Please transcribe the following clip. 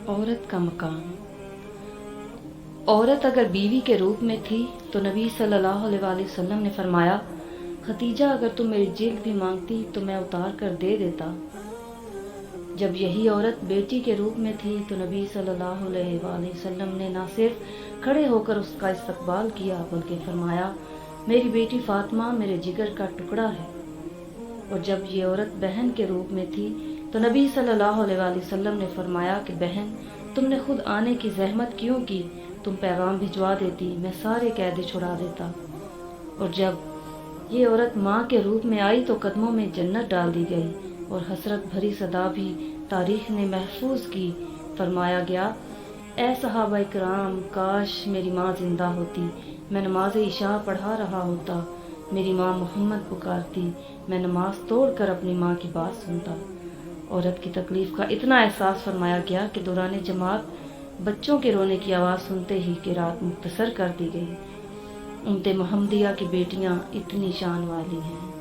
عورت کا مقام۔ عورت اگر بیوی کے روپ میں تھی تو نبی صلی اللہ علیہ وآلہ وسلم نے فرمایا، ختیجہ اگر تم میری جلد بھی مانگتی تو میں اتار کر دے دیتا۔ جب یہی عورت بیٹی کے روپ میں تھی تو نبی صلی اللہ علیہ وآلہ وسلم نے نہ صرف کھڑے ہو کر اس کا استقبال کیا بلکہ فرمایا، میری بیٹی فاطمہ میرے جگر کا ٹکڑا ہے۔ اور جب یہ عورت بہن کے روپ میں تھی تو نبی صلی اللہ علیہ وآلہ وسلم نے فرمایا کہ بہن، تم نے خود آنے کی زحمت کیوں کی؟ تم پیغام بھجوا دیتی، میں سارے قیدی چھڑا دیتا۔ اور جب یہ عورت ماں کے روپ میں آئی تو قدموں میں جنت ڈال دی گئی اور حسرت بھری صدا بھی تاریخ نے محفوظ کی۔ فرمایا گیا، اے صحابہ کرام، کاش میری ماں زندہ ہوتی، میں نماز عشاء پڑھا رہا ہوتا، میری ماں محمد پکارتی، میں نماز توڑ کر اپنی ماں کی بات سنتا۔ عورت کی تکلیف کا اتنا احساس فرمایا گیا کہ دوران جماعت بچوں کے رونے کی آواز سنتے ہی قرات مختصر کر دی گئی۔ امت محمدیہ کی بیٹیاں اتنی شان والی ہیں۔